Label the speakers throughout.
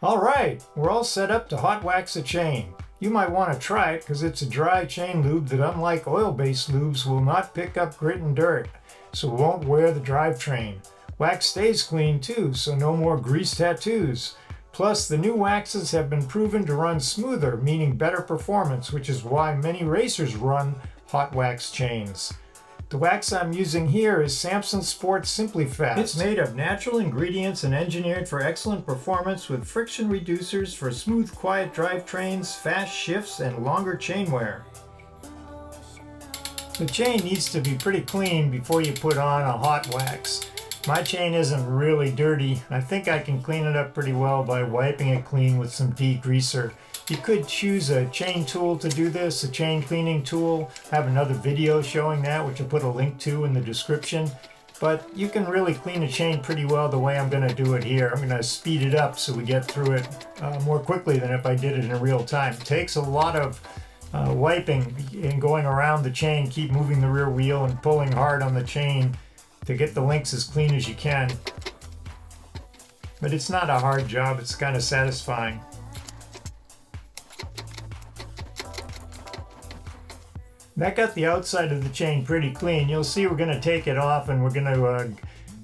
Speaker 1: Alright, we're all set up to hot wax a chain. You might want to try it because it's a dry chain lube that, unlike oil-based lubes, will not pick up grit and dirt, so it won't wear the drivetrain. Wax stays clean too, so no more grease tattoos. Plus, the new waxes have been proven to run smoother, meaning better performance, which is why many racers run hot wax chains. The wax I'm using here is Sampson Sports Simplyfast. It's made of natural ingredients and engineered for excellent performance with friction reducers for smooth, quiet drivetrains, fast shifts, and longer chain wear. The chain needs to be pretty clean before you put on a hot wax. My chain isn't really dirty. I think I can clean it up pretty well by wiping it clean with some degreaser. You could choose a chain tool to do this, a chain cleaning tool. I have another video showing that, which I'll put a link to in the description. But you can really clean a chain pretty well the way I'm going to do it here. I'm going to speed it up so we get through it more quickly than if I did it in real time. It takes a lot of wiping and going around the chain, keep moving the rear wheel and pulling hard on the chain to get the links as clean as you can. But it's not a hard job, it's kind of satisfying. That got the outside of the chain pretty clean. You'll see we're going to take it off and we're going to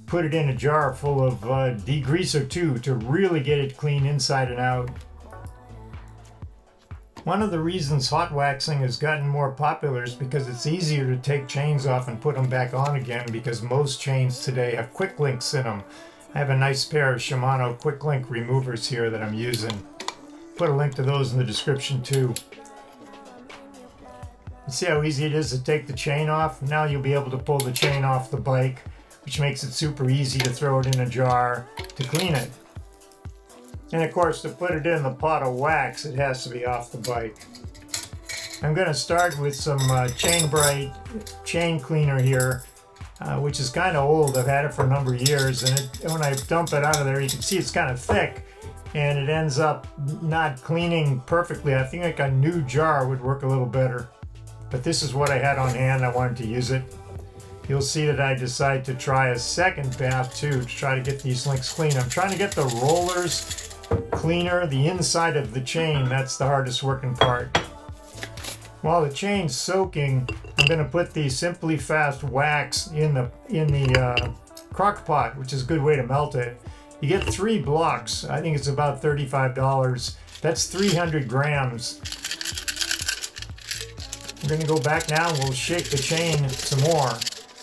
Speaker 1: put it in a jar full of degreaser too to really get it clean inside and out. One of the reasons hot waxing has gotten more popular is because it's easier to take chains off and put them back on again, because most chains today have quick links in them. I have a nice pair of Shimano quick link removers here that I'm using. Put a link to those in the description too. You see how easy it is to take the chain off? Now you'll be able to pull the chain off the bike, which makes it super easy to throw it in a jar to clean it. And of course, to put it in the pot of wax, it has to be off the bike. I'm going to start with some Chain Bright chain cleaner here, which is kind of old. I've had it for a number of years, and when I dump it out of there, you can see it's kind of thick, and it ends up not cleaning perfectly. I think like a new jar would work a little better. But this is what I had on hand. I wanted to use it. You'll see that I decide to try a second bath too to try to get these links clean. I'm trying to get the rollers cleaner, the inside of the chain. That's the hardest working part. While the chain's soaking, I'm going to put the Simplyfast Wax in the Crock-Pot, which is a good way to melt it. You get 3 blocks. I think it's about $35. That's 300 grams. We're going to go back now and we'll shake the chain some more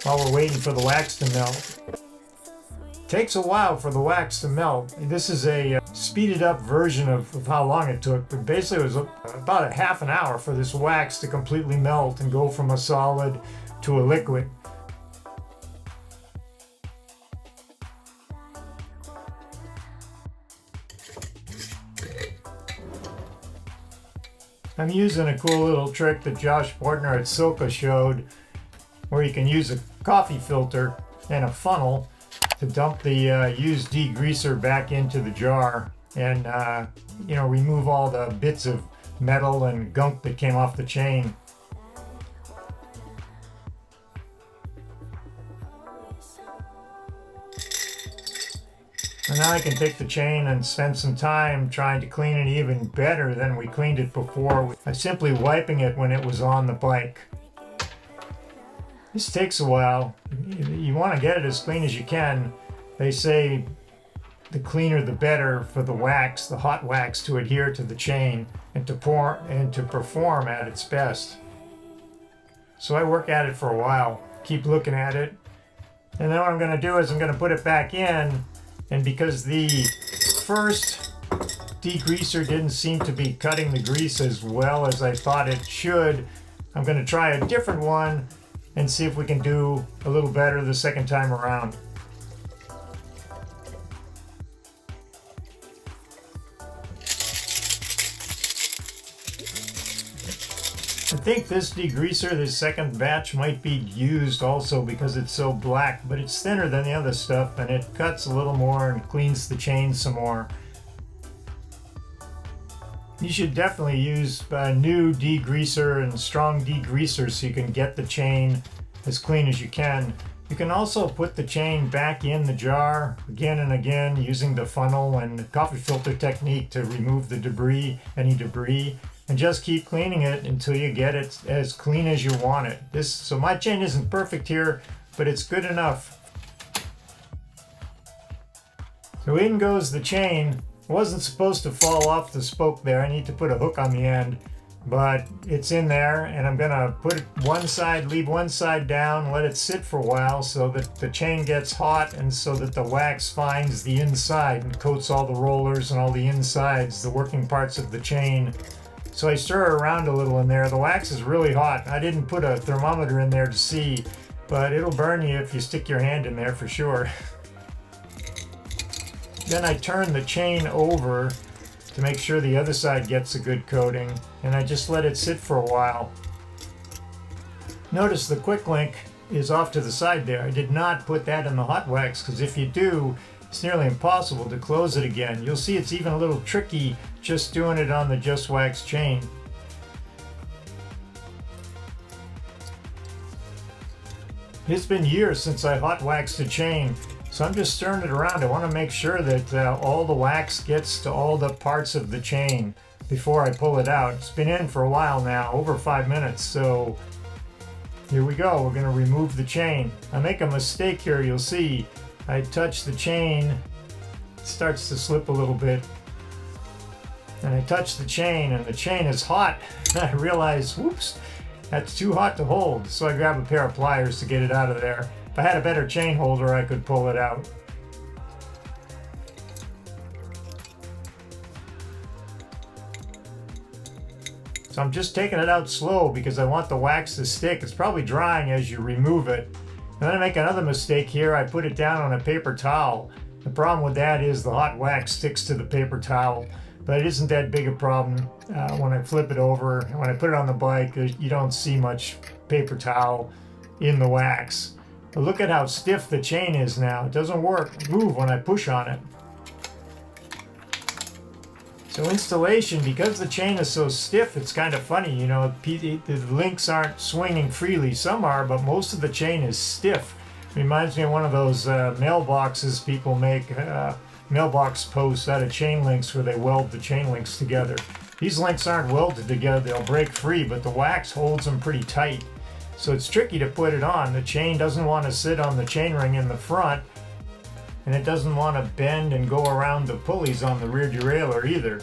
Speaker 1: while we're waiting for the wax to melt. It takes a while for the wax to melt. This is a speeded up version of how long it took, but basically it was about a half an hour for this wax to completely melt and go from a solid to a liquid. I'm using a cool little trick that Josh Portner at Silka showed, where you can use a coffee filter and a funnel to dump the used degreaser back into the jar and remove all the bits of metal and gunk that came off the chain. And now I can take the chain and spend some time trying to clean it even better than we cleaned it before by simply wiping it when it was on the bike. This takes a while. You want to get it as clean as you can. They say the cleaner the better for the wax, the hot wax, to adhere to the chain and to perform at its best. So I work at it for a while, keep looking at it, and then what I'm going to do is I'm going to put it back in. And because the first degreaser didn't seem to be cutting the grease as well as I thought it should, I'm going to try a different one and see if we can do a little better the second time around. I think this degreaser, this second batch, might be used also because it's so black, but it's thinner than the other stuff and it cuts a little more and cleans the chain some more. You should definitely use a new degreaser and strong degreaser so you can get the chain as clean as you can. You can also put the chain back in the jar again and again using the funnel and coffee filter technique to remove the debris, any debris, and just keep cleaning it until you get it as clean as you want it. So my chain isn't perfect here, but it's good enough. So in goes the chain. It wasn't supposed to fall off the spoke there. I need to put a hook on the end, but it's in there, and I'm gonna put it one side, leave one side down, let it sit for a while so that the chain gets hot and so that the wax finds the inside and coats all the rollers and all the insides, the working parts of the chain. So I stir it around a little in there. The wax is really hot. I didn't put a thermometer in there to see, but it'll burn you if you stick your hand in there for sure. Then I turn the chain over to make sure the other side gets a good coating, and I just let it sit for a while. Notice the quick link is off to the side there. I did not put that in the hot wax, because if you do, it's nearly impossible to close it again. You'll see it's even a little tricky just doing it on the Just Wax chain. It's been years since I hot waxed a chain, so I'm just stirring it around. I want to make sure that all the wax gets to all the parts of the chain before I pull it out. It's been in for a while now, over 5 minutes, so here we go. We're going to remove the chain. I make a mistake here, you'll see. I touch the chain, it starts to slip a little bit, and I touch the chain, and the chain is hot. I realize, whoops, that's too hot to hold, so I grab a pair of pliers to get it out of there. If I had a better chain holder, I could pull it out. So I'm just taking it out slow because I want the wax to stick. It's probably drying as you remove it. And then I make another mistake here. I put it down on a paper towel. The problem with that is the hot wax sticks to the paper towel, but it isn't that big a problem. When I flip it over, and when I put it on the bike, you don't see much paper towel in the wax. But look at how stiff the chain is now. It doesn't move when I push on it. So installation, because the chain is so stiff, it's kind of funny, you know, the links aren't swinging freely. Some are, but most of the chain is stiff. Reminds me of one of those mailboxes people make, mailbox posts out of chain links where they weld the chain links together. These links aren't welded together, they'll break free, but the wax holds them pretty tight. So it's tricky to put it on. The chain doesn't want to sit on the chain ring in the front, and it doesn't want to bend and go around the pulleys on the rear derailleur either.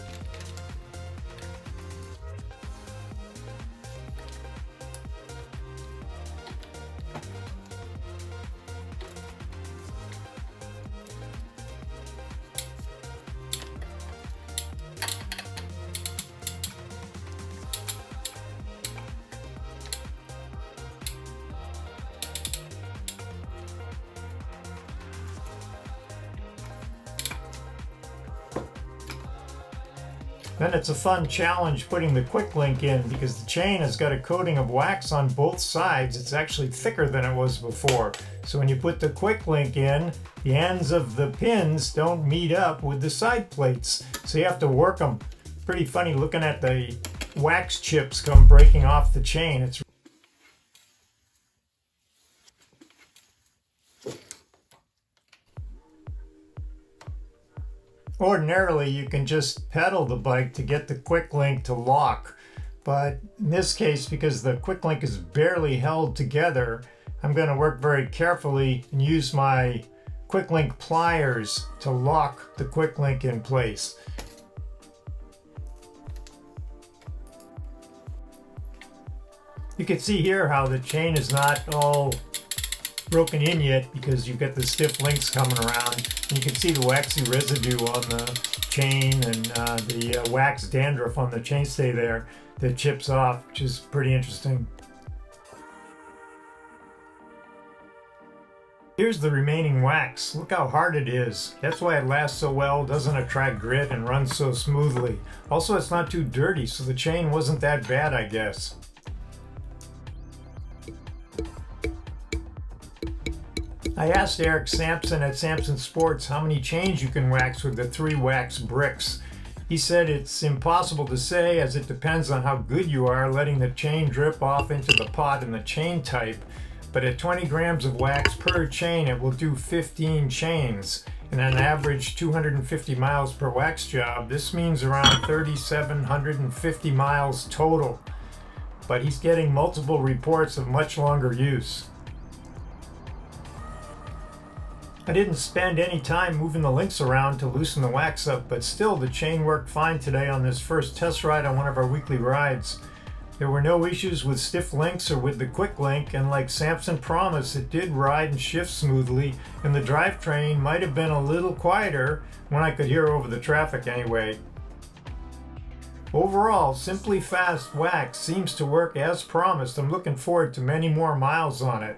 Speaker 1: Then it's a fun challenge putting the quick link in because the chain has got a coating of wax on both sides. It's actually thicker than it was before. So when you put the quick link in, the ends of the pins don't meet up with the side plates. So you have to work them. Pretty funny looking at the wax chips come breaking off the chain. It's ordinarily, you can just pedal the bike to get the quick link to lock, but in this case, because the quick link is barely held together, I'm going to work very carefully and use my quick link pliers to lock the quick link in place. You can see here how the chain is not all broken in yet because you've got the stiff links coming around. And you can see the waxy residue on the chain and the wax dandruff on the chainstay there that chips off, which is pretty interesting. Here's the remaining wax. Look how hard it is. That's why it lasts so well, doesn't attract grit, and runs so smoothly. Also, it's not too dirty, so the chain wasn't that bad, I guess. I asked Eric Sampson at Sampson Sports how many chains you can wax with the 3 wax bricks. He said it's impossible to say as it depends on how good you are letting the chain drip off into the pot and the chain type. but at 20 grams of wax per chain, it will do 15 chains. And an average 250 miles per wax job, this means around 3,750 miles total. But he's getting multiple reports of much longer use. I didn't spend any time moving the links around to loosen the wax up, but still the chain worked fine today on this first test ride on one of our weekly rides. There were no issues with stiff links or with the quick link, and like Sampson promised, it did ride and shift smoothly, and the drivetrain might have been a little quieter when I could hear over the traffic anyway. Overall, Simplyfast Wax seems to work as promised. I'm looking forward to many more miles on it.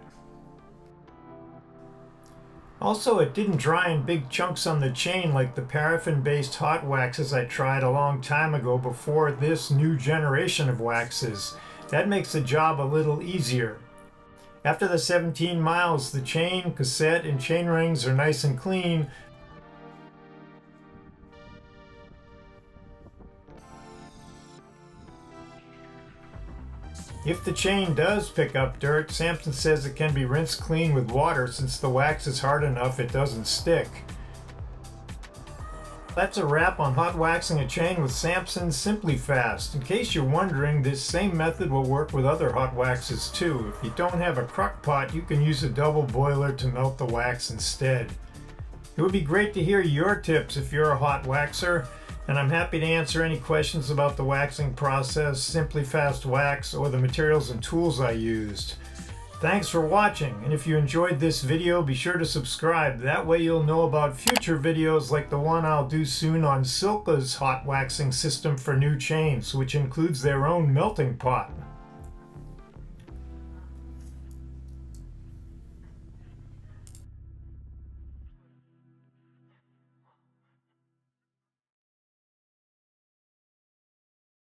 Speaker 1: Also, it didn't dry in big chunks on the chain like the paraffin-based hot waxes I tried a long time ago before this new generation of waxes. That makes the job a little easier. After the 17 miles, the chain, cassette, and chain rings are nice and clean. If the chain does pick up dirt, Sampson says it can be rinsed clean with water since the wax is hard enough it doesn't stick. That's a wrap on hot waxing a chain with Sampson's Simplyfast. In case you're wondering, this same method will work with other hot waxes too. If you don't have a Crock-Pot, you can use a double boiler to melt the wax instead. It would be great to hear your tips if you're a hot waxer, and I'm happy to answer any questions about the waxing process, Simplyfast Wax, or the materials and tools I used. Thanks for watching, and if you enjoyed this video, be sure to subscribe. That way you'll know about future videos like the one I'll do soon on Silka's hot waxing system for new chains, which includes their own melting pot.